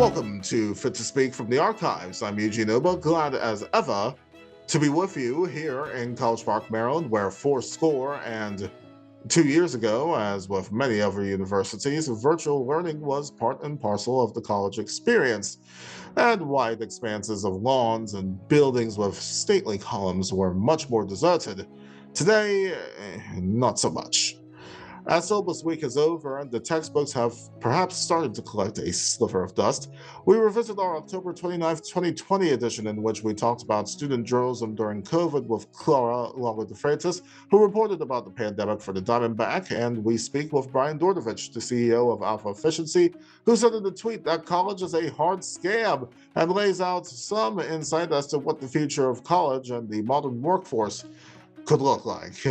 Welcome to Fit to Speak from the Archives. I'm Eugene Obah, glad as ever to be with you here in College Park, Maryland, where 2 years ago, as with many other universities, virtual learning was part and parcel of the college experience, and wide expanses of lawns and buildings with stately columns were much more deserted. Today, not so much. As syllabus week is over and the textbooks have perhaps started to collect a sliver of dust, we revisit our October 29th, 2020 edition in which we talked about student journalism during COVID with Clara Longo de Freitas, who reported about the pandemic for the Diamondback, and we speak with Brian Dordevic, the CEO of Alpha Efficiency, who said in a tweet that college is a hard scam and lays out some insight as to what the future of college and the modern workforce could look like.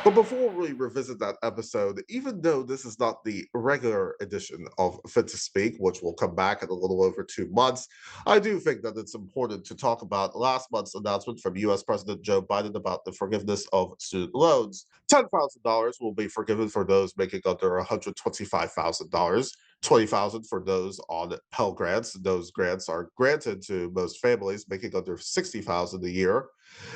But before we revisit that episode, even though this is not the regular edition of Fit to Speak, which will come back in a little over 2 months, I do think that it's important to talk about last month's announcement from U.S. President Joe Biden about the forgiveness of student loans. $10,000 will be forgiven for those making under $125,000. $20,000 for those on Pell Grants. Those grants are granted to most families making under $60,000 a year.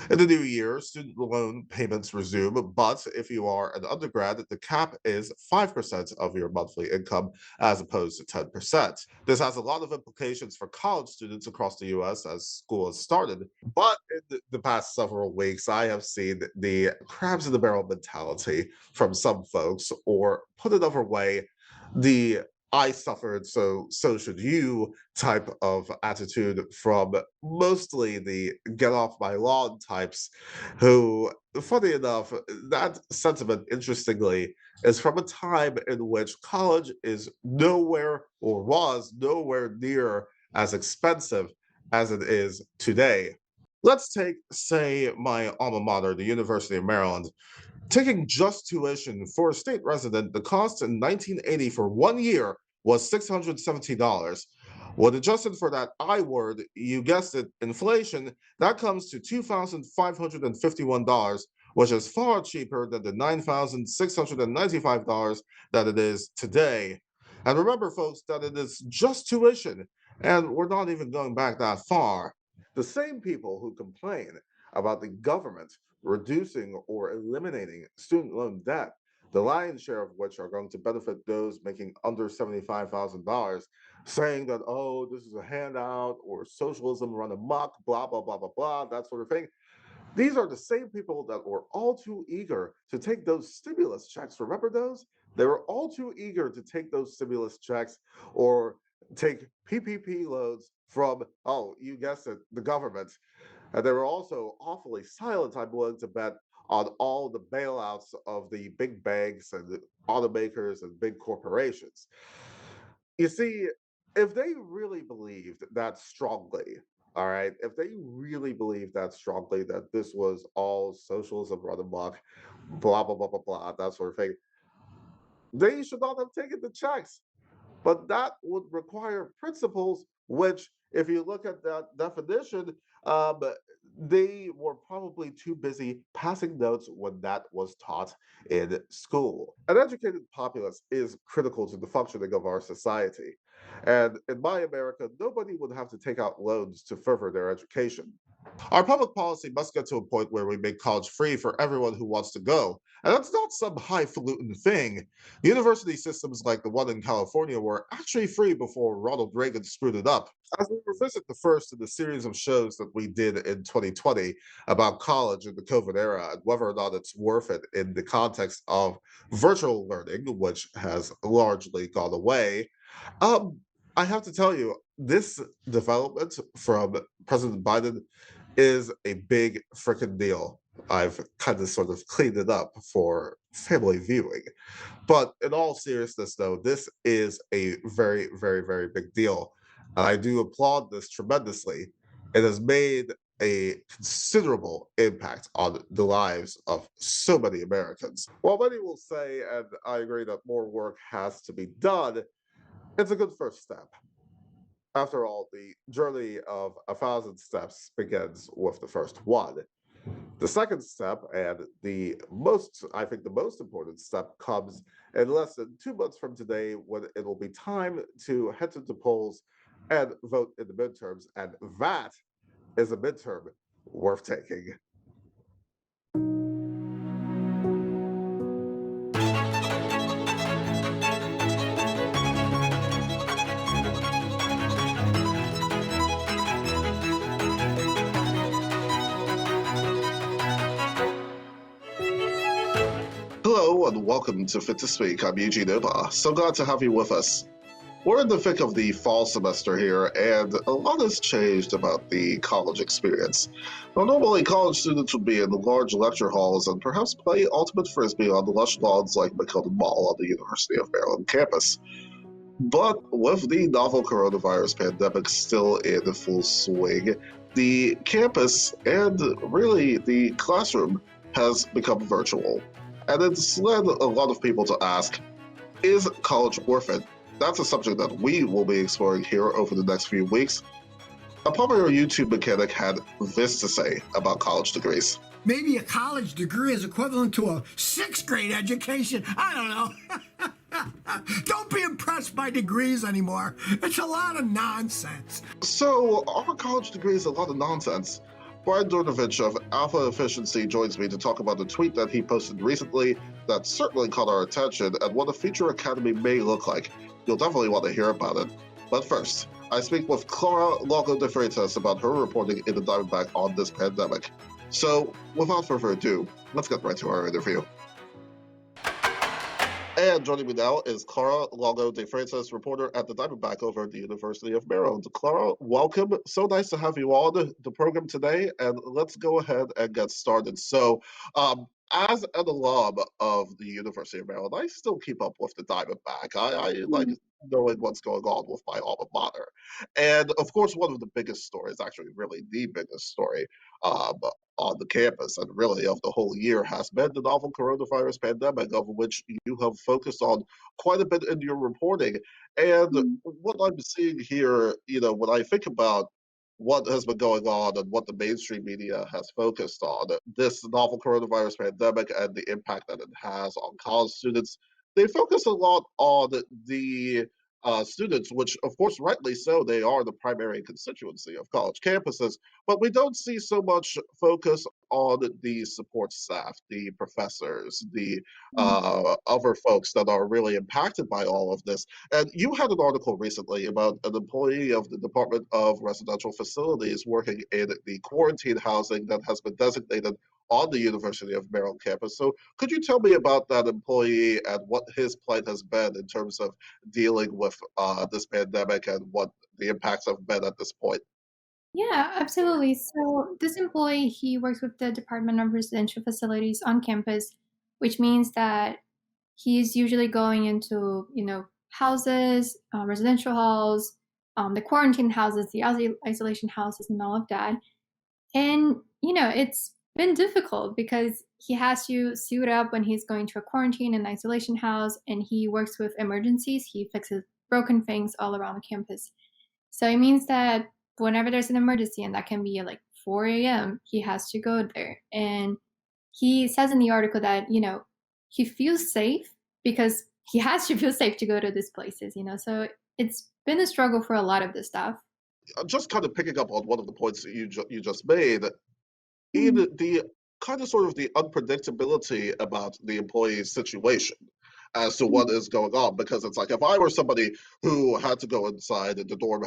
In the new year, student loan payments resume, but if you are an undergrad, the cap is 5% of your monthly income as opposed to 10%. This has a lot of implications for college students across the US as school has started. But in the past several weeks, I have seen the crabs in the barrel mentality from some folks, or put another way, the I suffered, so should you type of attitude from mostly the get off my lawn types, who, funny enough, that sentiment, interestingly, is from a time in which college is nowhere or was nowhere near as expensive as it is today. Let's take, say, my alma mater, the University of Maryland. Taking just tuition for a state resident, the cost in 1980 for 1 year was $617. When adjusted for that I word, you guessed it, inflation, that comes to $2,551, which is far cheaper than the $9,695 that it is today. And remember, folks, that it is just tuition, and we're not even going back that far. The same people who complain about the government reducing or eliminating student loan debt, the lion's share of which are going to benefit those making under $75,000, saying that, oh, this is a handout or socialism run amok, blah, blah, blah, blah, blah, that sort of thing. These are the same people that were all too eager to take those stimulus checks. Remember those? They were all too eager to take those stimulus checks or take PPP loans from, oh, you guessed it, the government. And they were also awfully silent, I'm willing to bet, on all the bailouts of the big banks and the automakers and big corporations. You see, if they really believed that strongly, all right, if they really believed that strongly that this was all socialism run amok, blah, blah, blah, blah, blah, that sort of thing, they should not have taken the checks. But that would require principles, which, if you look at that definition, um, they were probably too busy passing notes when that was taught in school. An educated populace is critical to the functioning of our society. And in my America, nobody would have to take out loans to further their education. Our public policy must get to a point where we make college free for everyone who wants to go. And that's not some highfalutin thing. University systems like the one in California were actually free before Ronald Reagan screwed it up. As we revisit the first in the series of shows that we did in 2020 about college in the COVID era and whether or not it's worth it in the context of virtual learning, which has largely gone away, um, I have to tell you, this development from President Biden is a big freaking deal. I've kind of sort of cleaned it up for family viewing. But in all seriousness, though, this is a very, very, very big deal. And I do applaud this tremendously. It has made a considerable impact on the lives of so many Americans. While many will say, and I agree, that more work has to be done, it's a good first step. After all, the journey of 1,000 steps begins with the first one. The second step, and I think the most important step, comes in less than 2 months from today when it will be time to head to the polls and vote in the midterms. And that is a midterm worth taking. Hello and welcome to Fit to Speak. I'm Eugene Obah. So glad to have you with us. We're in the thick of the fall semester here, and a lot has changed about the college experience. Now, normally, college students would be in large lecture halls and perhaps play ultimate frisbee on the lush lawns like McKelton Mall on the University of Maryland campus. But with the novel coronavirus pandemic still in full swing, the campus and really the classroom has become virtual. And it's led a lot of people to ask, is college worth it? That's a subject that we will be exploring here over the next few weeks. A popular YouTube mechanic had this to say about college degrees. Maybe a college degree is equivalent to a 6th grade education. I don't know. Don't be impressed by degrees anymore. It's a lot of nonsense. So, are college degrees a lot of nonsense? Brian Dordevic of Alpha Efficiency joins me to talk about the tweet that he posted recently that certainly caught our attention and what a future academy may look like. You'll definitely want to hear about it. But first, I speak with Clara Longo de Freitas about her reporting in the Diamondback on this pandemic. So, without further ado, let's get right to our interview. And joining me now is Clara Longo de Freitas, reporter at the Diamondback over at the University of Maryland. Clara, welcome. So nice to have you on the program today, and let's go ahead and get started. So, as an alum of the University of Maryland, I still keep up with the Diamondback. I like knowing what's going on with my alma mater. And of course, one of the biggest stories, actually really the biggest story, um, on the campus and really of the whole year has been the novel coronavirus pandemic, of which you have focused on quite a bit in your reporting. And what I'm seeing here, when I think about what has been going on and what the mainstream media has focused on, this novel coronavirus pandemic and the impact that it has on college students, they focus a lot on the students, which, of course, rightly so, they are the primary constituency of college campuses. But we don't see so much focus on the support staff, the professors, the other folks that are really impacted by all of this. And you had an article recently about an employee of the Department of Residential Facilities working in the quarantine housing that has been designated on the University of Maryland campus. So could you tell me about that employee and what his plight has been in terms of dealing with this pandemic and what the impacts have been at this point? Yeah, absolutely. So this employee, he works with the Department of Residential Facilities on campus, which means that he's usually going into, houses, residential halls, the quarantine houses, the isolation houses, and all of that. And, it's been difficult because he has to suit up when he's going to a quarantine and isolation house, and he works with emergencies. He fixes broken things all around the campus. So it means that whenever there's an emergency, and that can be at like 4 a.m., he has to go there. And he says in the article that, he feels safe because he has to feel safe to go to these places, So it's been a struggle for a lot of the staff. Just kind of picking up on one of the points that you just made, in the kind of sort of the unpredictability about the employee's situation as to what is going on, because it's like if I were somebody who had to go inside the dorm,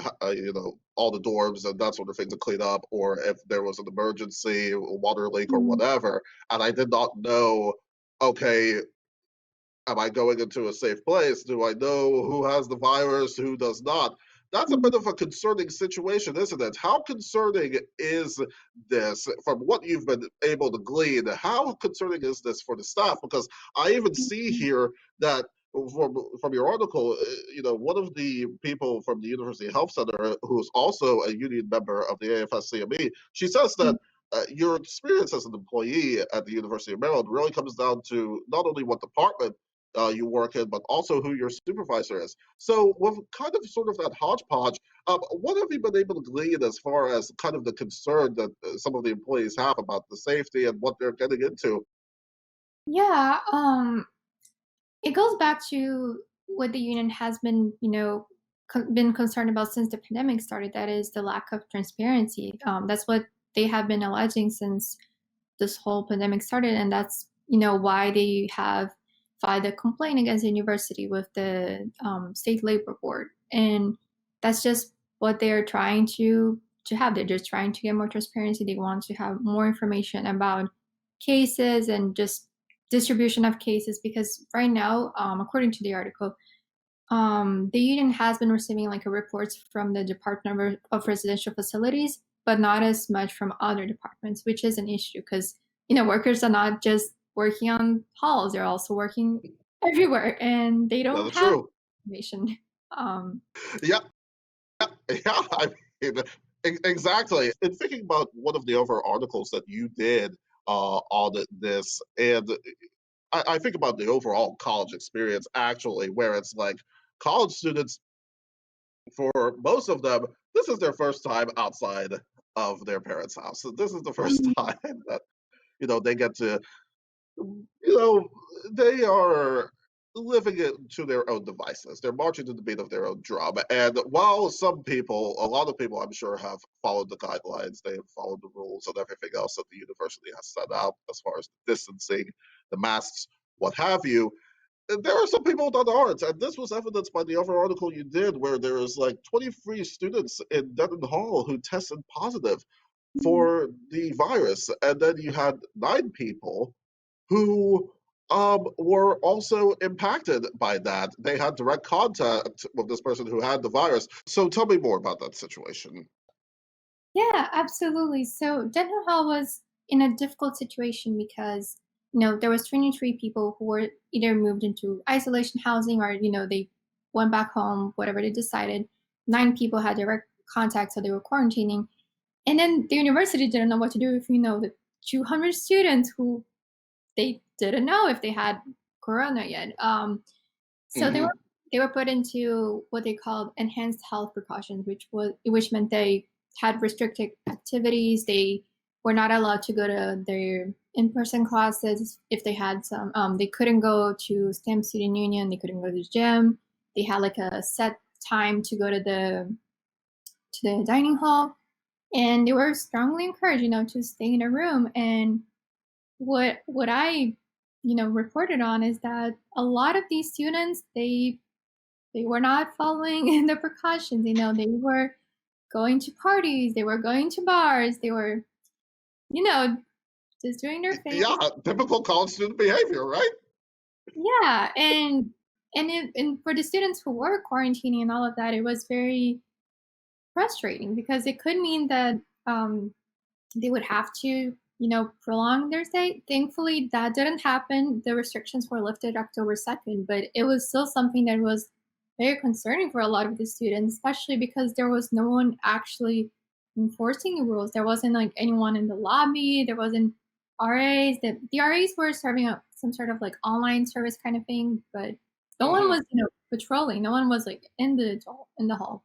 all the dorms and that sort of thing to clean up, or if there was an emergency, a water leak or whatever, and I did not know, okay, am I going into a safe place? Do I know who has the virus, who does not? That's a bit of a concerning situation, isn't it? How concerning is this from what you've been able to glean? How concerning is this for the staff? Because I even see here that from your article, one of the people from the University Health Center, who's also a union member of the AFS-CME, she says that your experience as an employee at the University of Maryland really comes down to not only what department you work in, but also who your supervisor is. So with kind of sort of that hodgepodge, What have you been able to glean as far as kind of the concern that some of the employees have about the safety and what they're getting into? Yeah, it goes back to what the union has been, been concerned about since the pandemic started. That is the lack of transparency. That's what they have been alleging since this whole pandemic started, and that's why they have filed a complaint against the university with the state labor board, and that's just what they're trying to have. They're just trying to get more transparency. They want to have more information about cases and just distribution of cases, because right now, according to the article, the union has been receiving like reports from the Department of Residential Facilities, but not as much from other departments, which is an issue because workers are not just working on halls; they're also working everywhere, and they That don't is have true. information. Um, Yeah, yeah. I mean, exactly. And thinking about one of the other articles that you did on this, and I think about the overall college experience actually, where it's like college students, for most of them, this is their first time outside of their parents' house. So this is the first mm, time that they get to, you know, they are living it to their own devices. They're marching to the beat of their own drum. And while some people, a lot of people, I'm sure, have followed the guidelines, they have followed the rules and everything else that the university has set out as far as distancing, the masks, what have you. There are some people that aren't, and this was evidenced by the other article you did, where there was like 23 students in Denton Hall who tested positive mm. for the virus, and then you had 9 people who were also impacted by that. They had direct contact with this person who had the virus. So tell me more about that situation. Yeah, absolutely. So Denton Hall was in a difficult situation because there was 23 people who were either moved into isolation housing or they went back home, whatever they decided. 9 people had direct contact, so they were quarantining. And then the university didn't know what to do with the 200 students who they didn't know if they had corona yet. So they were Hmm. put into what they called enhanced health precautions, which meant they had restricted activities. They were not allowed to go to their in-person classes if they had some. They couldn't go to STEM Student Union. They couldn't go to the gym. They had like a set time to go to the dining hall, and they were strongly encouraged, to stay in a room. And what I, reported on is that a lot of these students they were not following the precautions. They were going to parties, they were going to bars, they were, you know, just doing their thing. Yeah, typical college student behavior, right? Yeah, and for the students who were quarantining and all of that, it was very frustrating because it could mean that they would have to, prolong their stay. Thankfully, that didn't happen. The restrictions were lifted October 2nd, but it was still something that was very concerning for a lot of the students, especially because there was no one actually enforcing the rules. There wasn't like anyone in the lobby. There wasn't RAs. The RAs were serving up some sort of like online service kind of thing, but no one Hmm. was, patrolling. No one was like in the hall.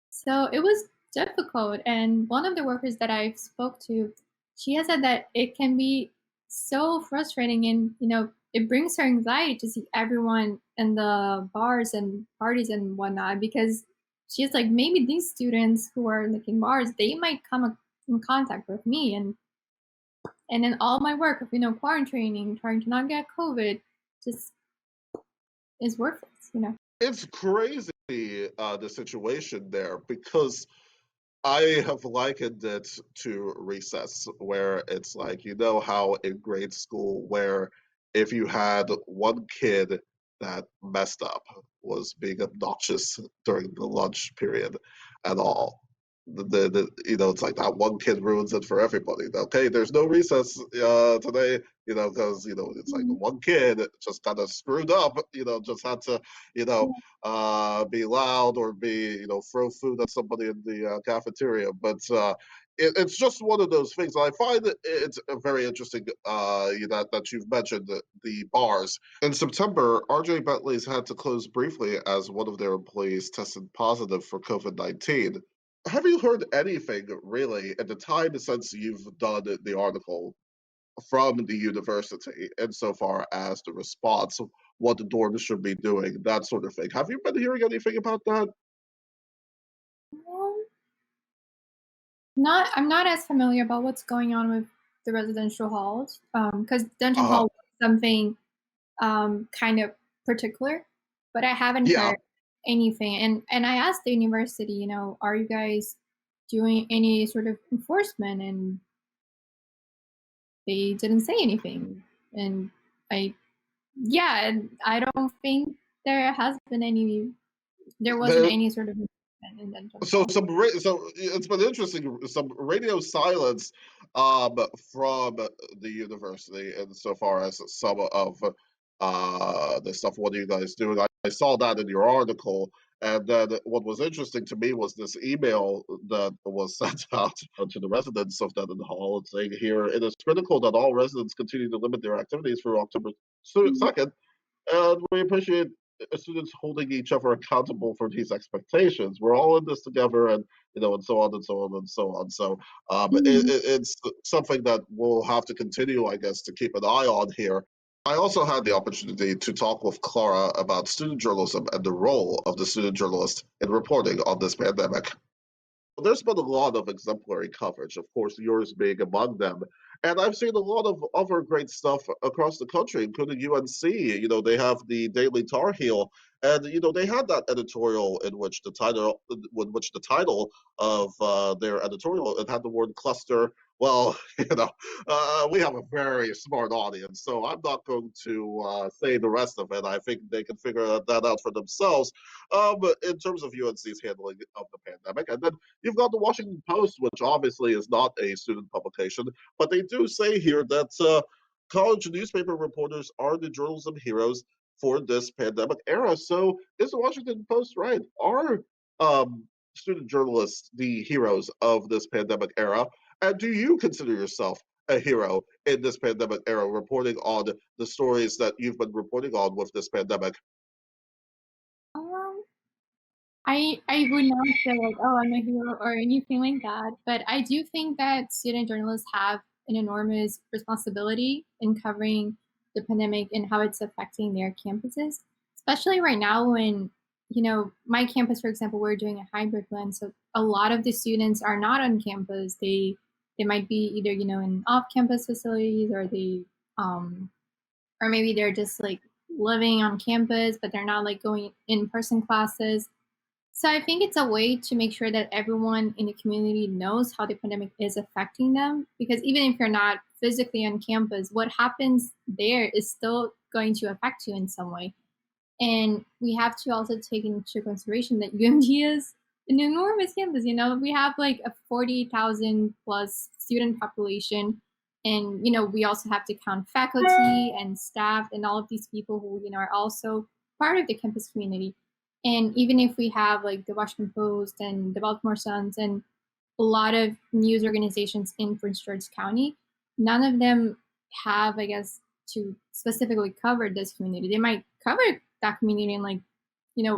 So it was difficult. And one of the workers that I spoke to, she has said that it can be so frustrating, and it brings her anxiety to see everyone in the bars and parties and whatnot, because she's like, maybe these students who are like in bars, they might come in contact with me, and then all my work of quarantining, trying to not get COVID, just is worthless. It's crazy, the situation there, because I have likened it to recess, where it's like, how in grade school, where if you had one kid that messed up, was being obnoxious during the lunch period at all, it's like that one kid ruins it for everybody. Okay, there's no recess today, because it's like the Mhm. one kid just kind of screwed up, just had to, be loud or be, throw food at somebody in the cafeteria. But it's just one of those things. I find it's very interesting, that you've mentioned the bars. In September, RJ Bentley's had to close briefly as one of their employees tested positive for COVID-19. Have you heard anything really in the time since you've done the article from the university insofar as the response, what the dorms should be doing, that sort of thing? Have you been hearing anything about that? Um, Not, I'm not as familiar about what's going on with the residential halls, because dungeon Uh, hall was something kind of particular, but I haven't yeah, heard anything. And I asked the university, are you guys doing any sort of enforcement? And they didn't say anything. And I, yeah, and I don't think there wasn't there, any sort of enforcement in dungeon so hall. so it's been interesting. Some radio silence from the university insofar as some of the stuff. What are you guys doing? I saw that in your article, and then what was interesting to me was this email that was sent out to the residents of Denton Hall, saying here it is critical that all residents continue to limit their activities through October Mhm. 2nd, and we appreciate students holding each other accountable for these expectations. We're all in this together, and and so on and so on and so on. So Mhm. it's something that we'll have to continue, I guess, to keep an eye on here. I also had the opportunity to talk with Clara about student journalism and the role of the student journalist in reporting on this pandemic. There's been a lot of exemplary coverage, of course, yours being among them. And I've seen a lot of other great stuff across the country, including UNC. They have the Daily Tar Heel, and they had that editorial in which the title of their editorial, it had the word cluster. Well, we have a very smart audience, so I'm not going to say the rest of it. I think they can figure that out for themselves. In terms of UNC's handling of the pandemic, and then you've got the Washington Post, which obviously is not a student publication, but they do say here that college newspaper reporters are the journalism heroes for this pandemic era. So is the Washington Post right? Are student journalists the heroes of this pandemic era? And do you consider yourself a hero in this pandemic era, reporting on the stories that you've been reporting on with this pandemic? Um, I would not say like, oh, I'm a hero or anything like that, but I do think that student journalists have an enormous responsibility in covering the pandemic and how it's affecting their campuses, especially right now when, my campus, for example, we're doing a hybrid plan, so a lot of the students are not on campus. They might be either, in off-campus facilities, or maybe they're just like living on campus, but they're not like going in-person classes. So I think it's a way to make sure that everyone in the community knows how the pandemic is affecting them. Because even if you're not physically on campus, what happens there is still going to affect you in some way. And we have to also take into consideration that UMG is an enormous campus. We have like a 40,000 plus student population. And, we also have to count faculty and staff and all of these people who, are also part of the campus community. And even if we have like the Washington Post and the Baltimore Suns and a lot of news organizations in Prince George's County, none of them have, I guess, to specifically cover this community. They might cover that community and like,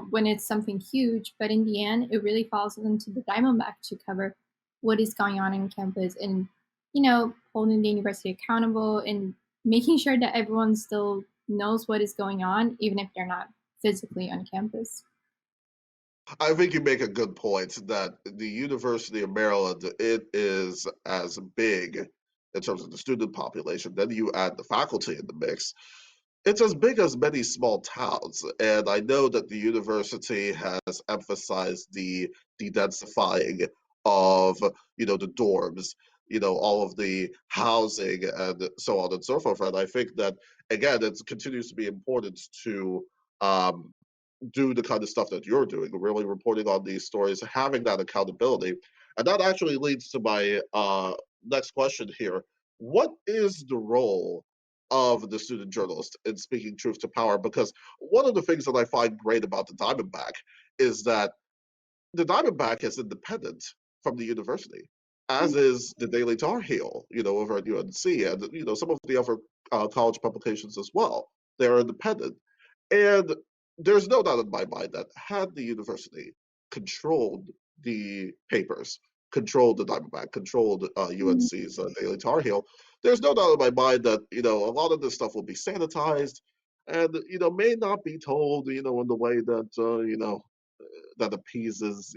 when it's something huge, but in the end, it really falls into the Diamondback to cover what is going on in campus and, holding the university accountable and making sure that everyone still knows what is going on, even if they're not physically on campus. I think you make a good point that the University of Maryland, it is as big in terms of the student population. Then you add the faculty in the mix. It's as big as many small towns. And I know that the university has emphasized the densifying of, the dorms, all of the housing and so on and so forth. And I think that, again, it continues to be important to um, do the kind of stuff that you're doing, really reporting on these stories, having that accountability. And that actually leads to my next question here. What is the role of the student journalist in speaking truth to power? Because one of the things that I find great about the Diamondback is that the Diamondback is independent from the university, as is the Daily Tar Heel, over at UNC, and some of the other college publications as well. They're independent, and there's no doubt in my mind that had the university controlled the papers, controlled the Diamondback, controlled UNC's Daily Tar Heel, there's no doubt in my mind that a lot of this stuff will be sanitized, and may not be told in the way that that appeases,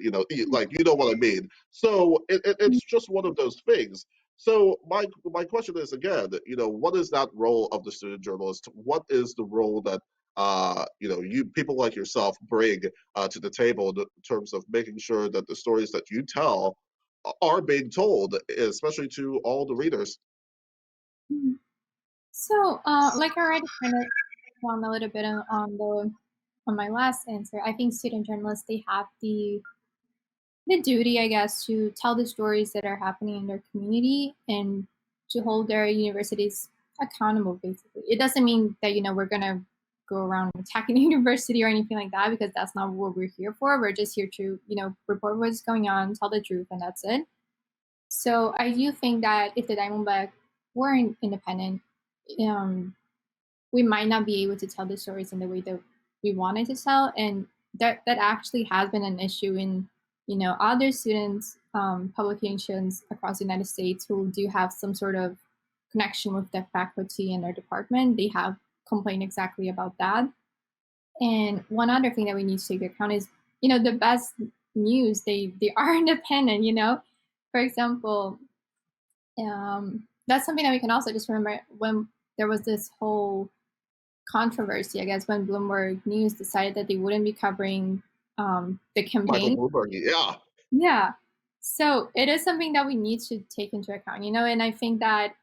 like what I mean. So it's just one of those things. So my question is again, what is that role of the student journalist? What is the role that you people like yourself bring to the table in terms of making sure that the stories that you tell are being told, especially to all the readers? So, like I already kind of on a little bit on my last answer, I think student journalists they have the duty, I guess, to tell the stories that are happening in their community and to hold their universities accountable. Basically, it doesn't mean that we're gonna go around attacking the university or anything like that because that's not what we're here for. We're just here to report what's going on, tell the truth, and that's it. So I do think that if the Diamondback weren't independent, um, we might not be able to tell the stories in the way that we wanted to tell, and that actually has been an issue in other students publications across the United States who do have some sort of connection with the faculty in their department. They have complained exactly about that. And one other thing that we need to take into account is the best news they are independent. For example, that's something that we can also just remember when there was this whole controversy, I guess, when Bloomberg News decided that they wouldn't be covering the Michael campaign. Bloomberg, yeah. Yeah. So it is something that we need to take into account, and I think that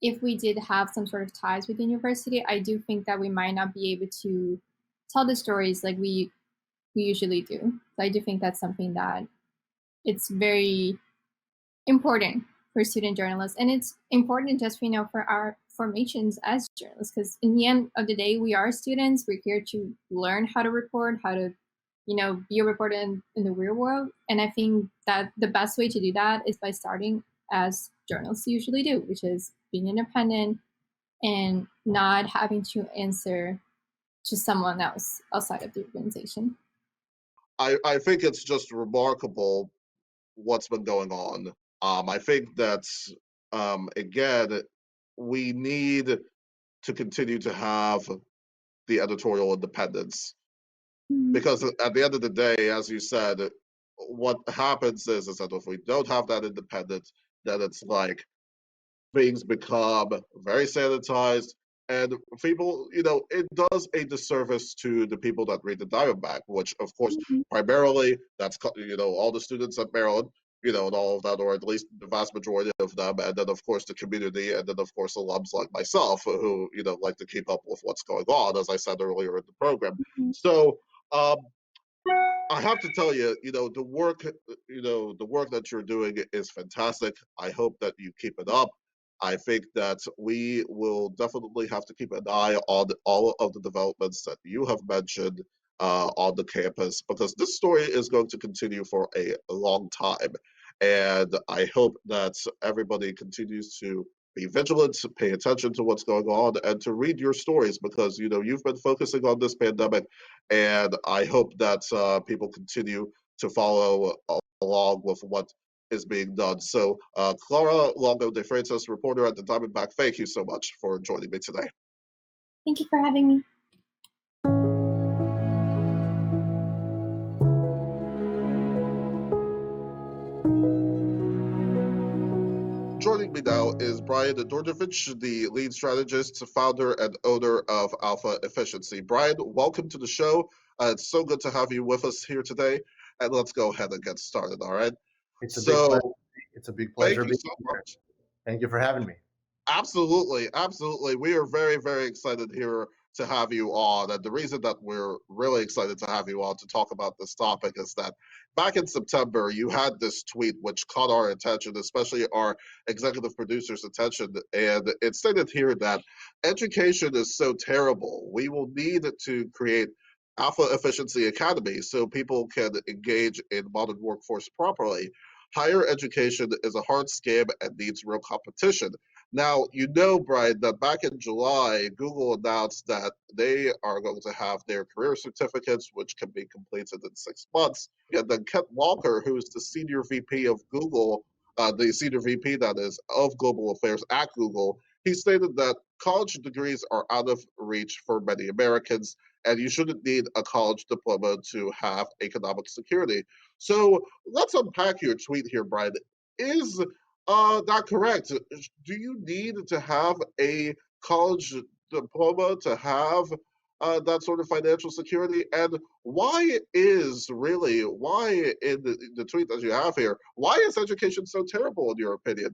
if we did have some sort of ties with the university, I do think that we might not be able to tell the stories like we usually do. So I do think that's something that it's very important for student journalists, and it's important just for our formations as journalists, because in the end of the day we are students. We're here to learn how to report, how to be a reporter in the real world, and I think that the best way to do that is by starting as journalists usually do, which is being independent and not having to answer to someone else outside of the organization. I think it's just remarkable what's been going on. I think that again, we need to continue to have the editorial independence because at the end of the day, as you said, what happens is that if we don't have that independence, then it's like things become very sanitized. And people, it does a disservice to the people that read the Diamondback, which, of course, primarily that's, all the students at Maryland, and all of that, or at least the vast majority of them. And then, of course, the community. And then, of course, alums like myself who, like to keep up with what's going on, as I said earlier in the program. So, um, I have to tell you, the work that you're doing is fantastic. I hope that you keep it up. I think that we will definitely have to keep an eye on all of the developments that you have mentioned on the campus because this story is going to continue for a long time. And I hope that everybody continues to be vigilant, to pay attention to what's going on, and to read your stories because you've been focusing on this pandemic, and I hope that people continue to follow along with what is being done. So, Clara Longo de Freitas, reporter at the Diamondback, thank you so much for joining me today. Thank you for having me. Joining me now is Brian Dordevic, the lead strategist, founder, and owner of Alpha Efficiency. Brian, welcome to the show. It's so good to have you with us here today. And let's go ahead and get started, all right? It's a big pleasure. It's a big pleasure. Thank you so much. Thank you for having me. Absolutely, absolutely. We are very, very excited here to have you on. And the reason that we're really excited to have you on to talk about this topic is that back in September, you had this tweet which caught our attention, especially our executive producer's attention. And it stated here that education is so terrible. We will need to create alpha efficiency academies so people can engage in modern workforce properly. Higher education is a hard scam and needs real competition. Now, you know, Brian, that back in July, Google announced that they are going to have their career certificates, which can be completed in 6 months. And then Kent Walker, who is the senior VP of Google, the senior VP that is of global affairs at Google, he stated that college degrees are out of reach for many Americans, and you shouldn't need a college diploma to have economic security. So let's unpack your tweet here, Brian. Is not correct? Do you need to have a college diploma to have that sort of financial security? And why in the tweet that you have here, why is education so terrible in your opinion?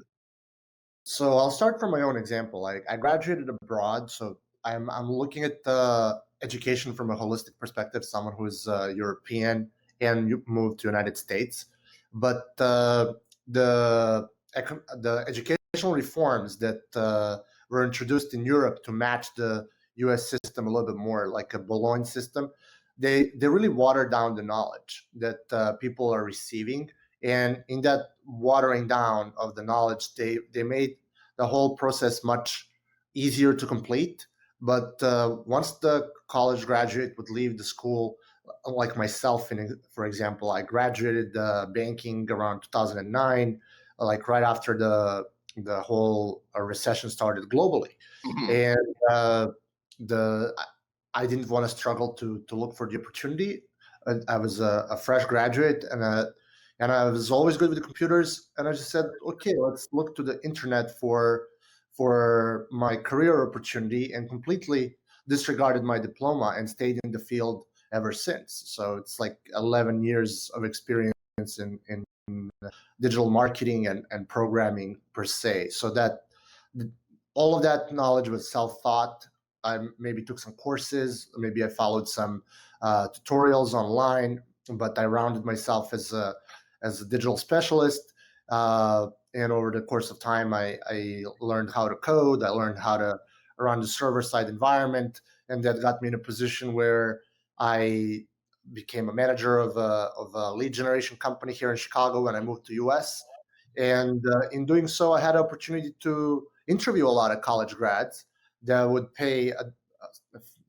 So I'll start from my own example. I graduated abroad, so I'm looking at the education from a holistic perspective. Someone who's European and moved to United States, but the educational reforms that were introduced in Europe to match the U.S. system a little bit more, like a Bologna system, they really watered down the knowledge that people are receiving, and in that watering down of the knowledge, they made the whole process much easier to complete. But once the college graduate would leave the school, like myself, for example, I graduated banking around 2009, like right after the whole recession started globally, Mhm. and the I didn't want to struggle to look for the opportunity. I was a fresh graduate, and I was always good with the computers. And I just said, okay, let's look to the internet for my career opportunity, and completely disregarded my diploma and stayed in the field ever since. So it's like 11 years of experience in digital marketing and programming per se. So that all of that knowledge was self-taught. I maybe took some courses, maybe I followed some tutorials online, but I rounded myself as a digital specialist. And over the course of time, I learned how to code. I learned how to run the server-side environment, and that got me in a position where I became a manager of a lead generation company here in Chicago when I moved to US. And in doing so, I had an opportunity to interview a lot of college grads that would pay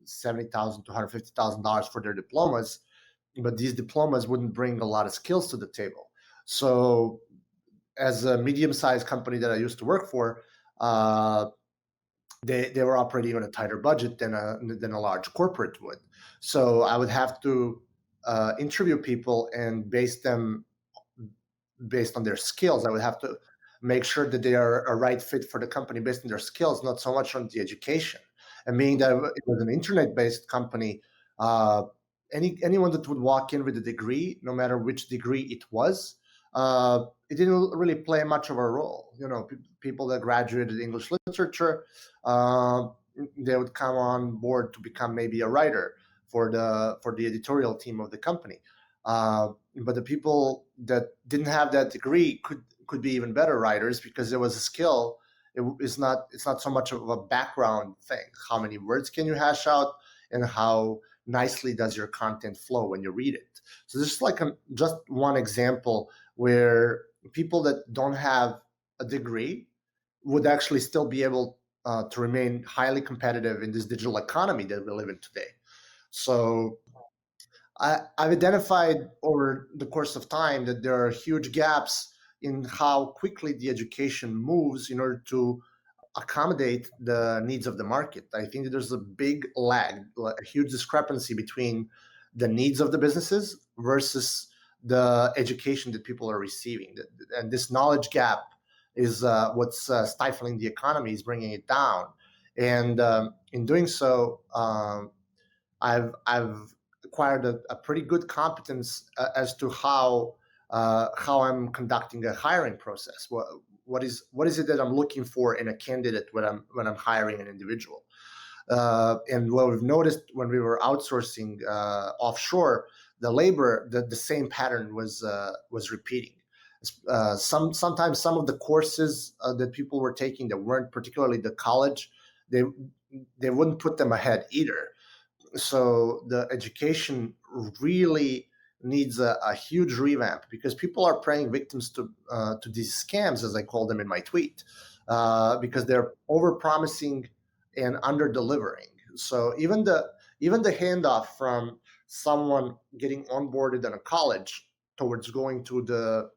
$70,000 to $150,000 for their diplomas, but these diplomas wouldn't bring a lot of skills to the table. So, as a medium-sized company that I used to work for, they were operating on a tighter budget than a large corporate would. So I would have to interview people and base them based on their skills. I would have to make sure that they are a right fit for the company based on their skills, not so much on the education. And being that it was an internet-based company, anyone that would walk in with a degree, no matter which degree it was, it didn't really play much of a role. You know, people that graduated English literature, uh, they would come on board to become maybe a writer for the editorial team of the company. But the people that didn't have that degree could be even better writers because it was a skill. It's not so much of a background thing. How many words can you hash out, and how nicely does your content flow when you read it? So this is like just one example where people that don't have a degree would actually still be able to remain highly competitive in this digital economy that we live in today. So I've identified over the course of time that there are huge gaps in how quickly the education moves in order to accommodate the needs of the market. I think that there's a big lag, a huge discrepancy between the needs of the businesses versus the education that people are receiving. And this knowledge gap is what's stifling the economy, is bringing it down. And in doing so, I've acquired a pretty good competence as to how I'm conducting a hiring process. What is it that I'm looking for in a candidate when I'm hiring an individual? And what we've noticed when we were outsourcing offshore, the labor, the same pattern was repeating. Sometimes some of the courses that people were taking that weren't particularly the college, they wouldn't put them ahead either. So the education really needs a huge revamp, because people are praying victims to these scams, as I call them in my tweet, because they're over promising and under delivering. So even the handoff from someone getting onboarded in a college towards going to the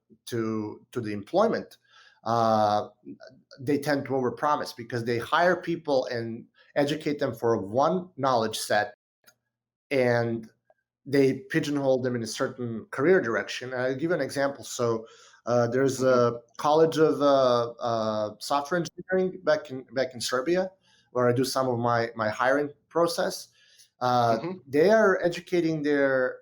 employment, they tend to overpromise, because they hire people and educate them for one knowledge set, and they pigeonhole them in a certain career direction. I'll give you an example. So there's a college of software engineering back in Serbia, where I do some of my hiring process. They are educating their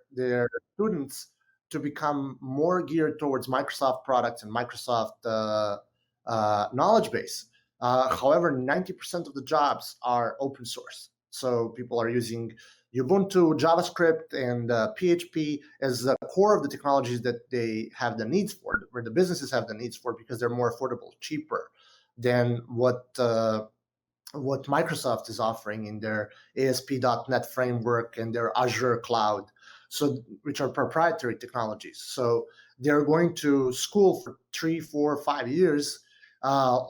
students to become more geared towards Microsoft products and Microsoft knowledge base. However, 90% of the jobs are open source. So people are using Ubuntu, JavaScript, and PHP as the core of the technologies that they have the needs for, where the businesses have the needs for, because they're more affordable, cheaper than what Microsoft is offering in their ASP.NET framework and their Azure cloud, so which are proprietary technologies. So they're going to school for 3, 4, 5 years,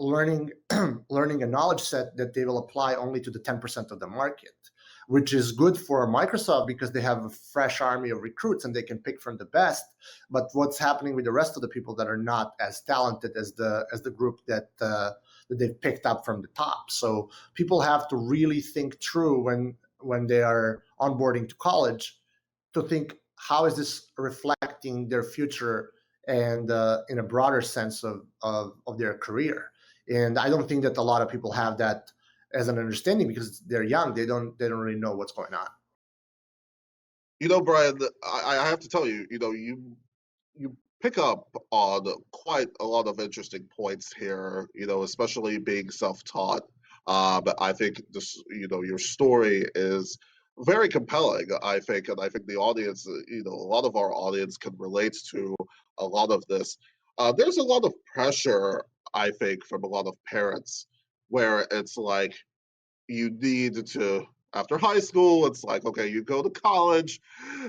learning a knowledge set that they will apply only to the 10% of the market, which is good for Microsoft because they have a fresh army of recruits and they can pick from the best. But what's happening with the rest of the people that are not as talented as the group that they've picked up from the top? So people have to really think through when they are onboarding to college, to think, how is this reflecting their future and in a broader sense of their career? And I don't think that a lot of people have that as an understanding, because they're young. They don't really know what's going on. Brian, I have to tell you, you pick up on quite a lot of interesting points here, especially being self-taught. But I think this, your story is very compelling, I think, and I think the audience, a lot of our audience can relate to a lot of this. There's a lot of pressure, I think, from a lot of parents, where it's like, you need to, after high school, it's like, okay, you go to college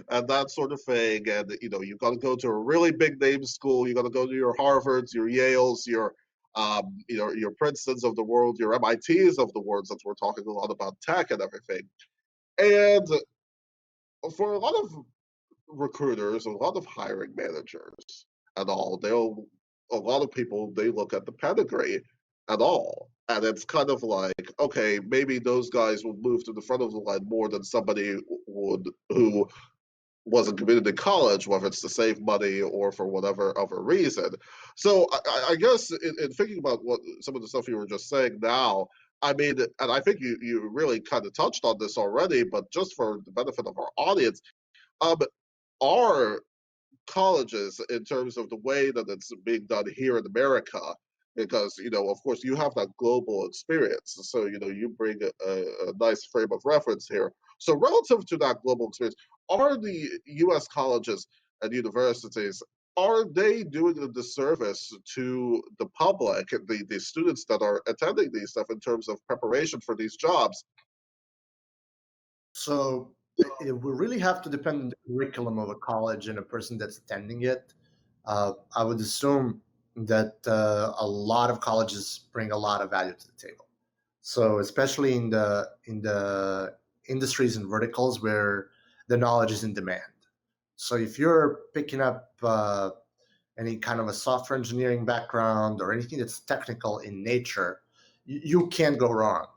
and that sort of thing, and you got to go to a really big name school. You got to go to your Harvards, your Yales, your Princetons of the world, your MITs of the world, since we're talking a lot about tech and everything. And for a lot of recruiters, a lot of hiring managers and all, a lot of people, they look at the pedigree and all. And it's kind of like, okay, maybe those guys would move to the front of the line more than somebody would who wasn't committed to college, whether it's to save money or for whatever other reason. So I guess in thinking about what some of the stuff you were just saying now, I mean, and I think you really kind of touched on this already, but just for the benefit of our audience, um, are colleges, in terms of the way that it's being done here in America, because of course you have that global experience, so you bring a nice frame of reference here. So relative to that global experience, are the U.S. colleges and universities, are they doing a disservice to the public, the students that are attending these stuff, in terms of preparation for these jobs? So it will really have to depend on the curriculum of a college and a person that's attending it. I would assume that a lot of colleges bring a lot of value to the table. So especially in the industries and verticals where the knowledge is in demand. So if you're picking up any kind of a software engineering background or anything that's technical in nature, you can't go wrong.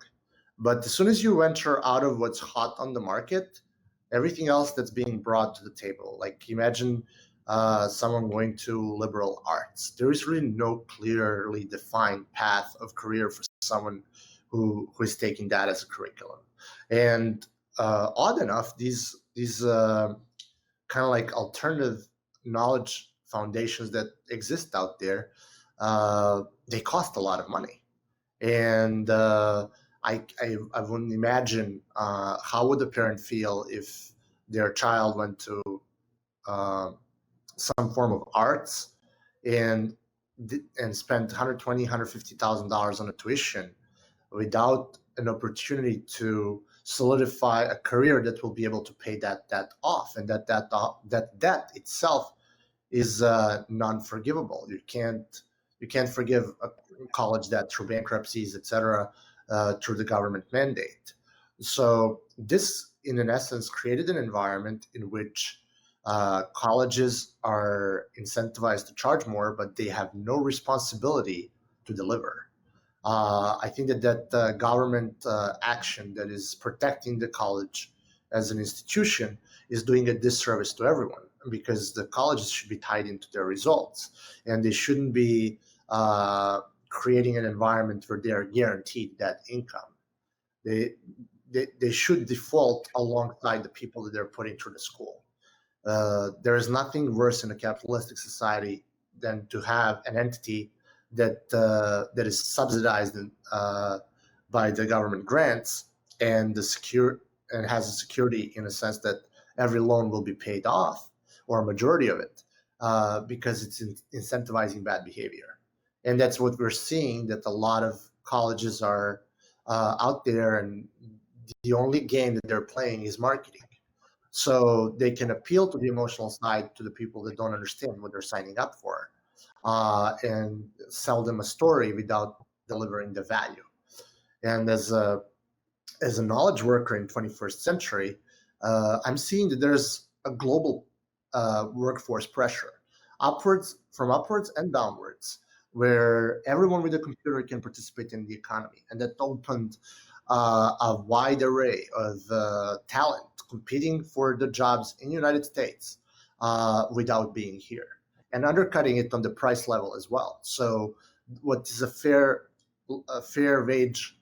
But as soon as you venture out of what's hot on the market, everything else that's being brought to the table, like imagine someone going to liberal arts, there is really no clearly defined path of career for someone who is taking that as a curriculum. And odd enough, these kind of like alternative knowledge foundations that exist out there, they cost a lot of money. And I wouldn't imagine how would the parent feel if their child went to uh, some form of arts and spent $120,000-$150,000 on a tuition without an opportunity to solidify a career that will be able to pay that debt off, and that debt itself is non-forgivable. You can't forgive a college debt through bankruptcies, etc., through the government mandate. So this, in an essence, created an environment in which colleges are incentivized to charge more, but they have no responsibility to deliver. I think that government action that is protecting the college as an institution is doing a disservice to everyone, because the colleges should be tied into their results, and they shouldn't be creating an environment where they are guaranteed that income. They, they should default alongside the people that they're putting through the school. There is nothing worse in a capitalistic society than to have an entity that is subsidized by the government grants, and has a security in a sense that every loan will be paid off, or a majority of it, because it's incentivizing bad behavior. And that's what we're seeing, that a lot of colleges are out there, and the only game that they're playing is marketing. So they can appeal to the emotional side to the people that don't understand what they're signing up for, and sell them a story without delivering the value. And as a knowledge worker in 21st century, I'm seeing that there's a global workforce pressure, upwards and downwards, where everyone with a computer can participate in the economy, and that opened a wide array of talent competing for the jobs in the United States without being here, and undercutting it on the price level as well. So what is a fair wage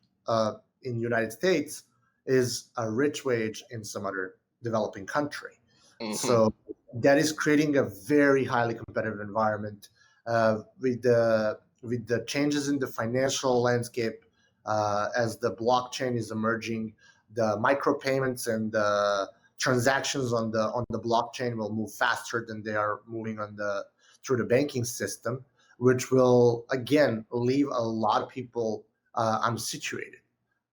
in the United States is a rich wage in some other developing country. Mhm. So that is creating a very highly competitive environment with the changes in the financial landscape, as the blockchain is emerging. The micropayments and the transactions on the blockchain will move faster than they are moving through the banking system, which will again leave a lot of people unsituated.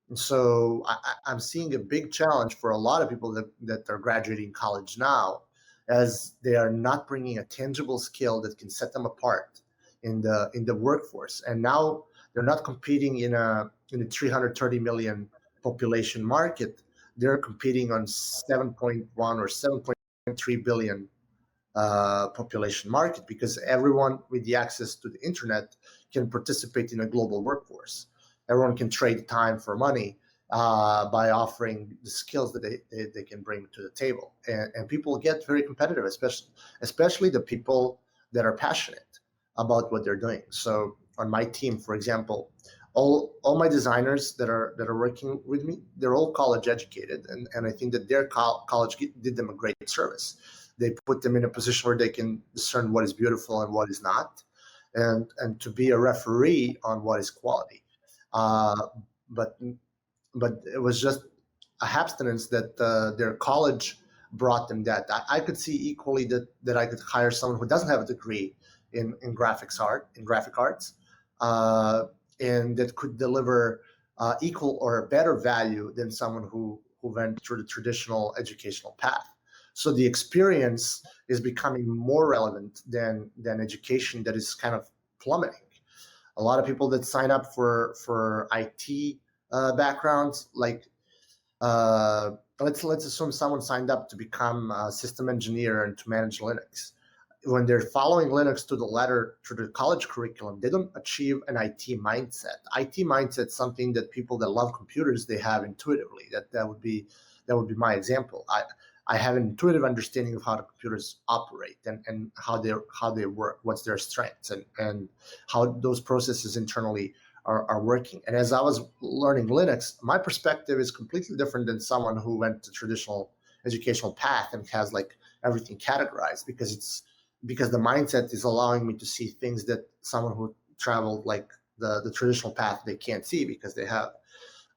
And so I'm seeing a big challenge for a lot of people that are graduating college now, as they are not bringing a tangible skill that can set them apart in the workforce. And now they're not competing in a 330 million population market. They're competing on 7.1 or 7.3 billion population market, because everyone with the access to the internet can participate in a global workforce. Everyone can trade time for money by offering the skills that they can bring to the table. And people get very competitive, especially the people that are passionate about what they're doing. So on my team, for example, all my designers that are working with me, they're all college educated, and I think that their college did them a great service. They put them in a position where they can discern what is beautiful and what is not, and to be a referee on what is quality. But it was just a abstinence that their college brought them that. I could see equally that I could hire someone who doesn't have a degree in graphic arts, and that could deliver equal or better value than someone who went through the traditional educational path. So the experience is becoming more relevant than education that is kind of plummeting. A lot of people that sign up for IT backgrounds, like let's assume someone signed up to become a system engineer and to manage Linux. When they're following Linux to the letter through the college curriculum, they don't achieve an IT mindset. IT mindset is something that people that love computers, they have intuitively. That would be my example. I have an intuitive understanding of how the computers operate and how they work, what's their strengths, and how those processes internally are working. And as I was learning Linux, my perspective is completely different than someone who went the traditional educational path and has like everything categorized, because the mindset is allowing me to see things that someone who traveled like the traditional path, they can't see, because they have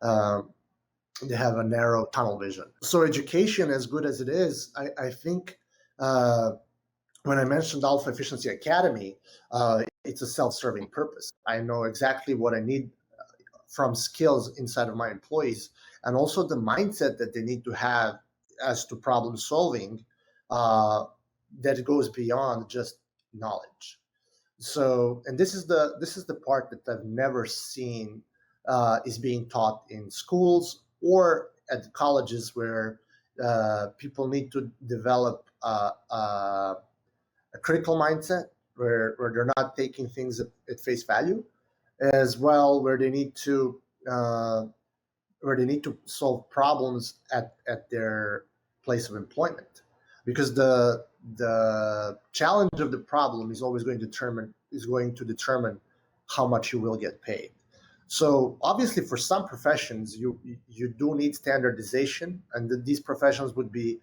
they have a narrow tunnel vision. So education, as good as it is, I think when I mentioned Alpha Efficiency Academy, it's a self-serving purpose. I know exactly what I need from skills inside of my employees, and also the mindset that they need to have as to problem solving that goes beyond just knowledge. So, and this is the part that I've never seen is being taught in schools or at colleges, where people need to develop a critical mindset, where they're not taking things at face value, as well, where they need to solve problems at their place of employment, because the challenge of the problem is always going to determine how much you will get paid. So obviously, for some professions, you do need standardization, and these professions would be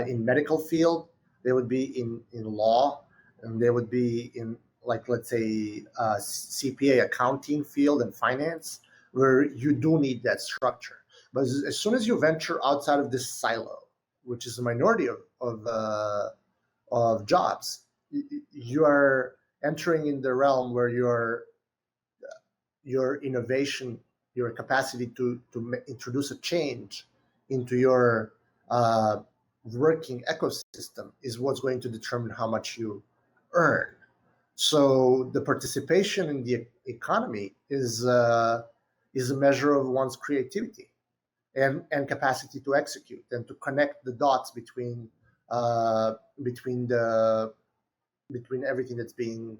in medical field, they would be in law, and they would be in, like, let's say, CPA, accounting field, and finance, where you do need that structure. But as soon as you venture outside of this silo, which is a minority of jobs, you are entering in the realm where your innovation, your capacity to introduce a change into your working ecosystem is what's going to determine how much you earn. So the participation in the economy is a measure of one's creativity and capacity to execute and to connect the dots between everything that's being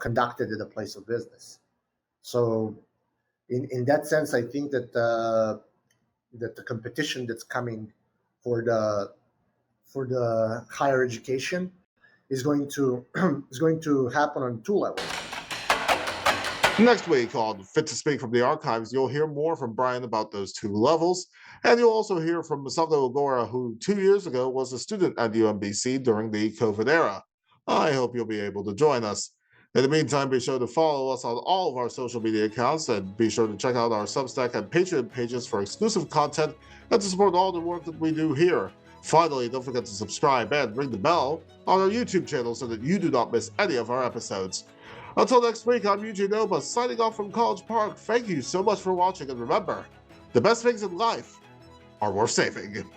conducted at a place of business. So in that sense, I think that the competition that's coming for the higher education is going to happen on two levels. Next week on Fit to Speak from the Archives, you'll hear more from Brian about those two levels, and you'll also hear from Masako Ogura, who 2 years ago was a student at UMBC during the COVID era. I hope you'll be able to join us. In the meantime, be sure to follow us on all of our social media accounts, and be sure to check out our Substack and Patreon pages for exclusive content and to support all the work that we do here. Finally, don't forget to subscribe and ring the bell on our YouTube channel so that you do not miss any of our episodes. Until next week, I'm Eugene Obah, signing off from College Park. Thank you so much for watching, and remember, the best things in life are worth saving.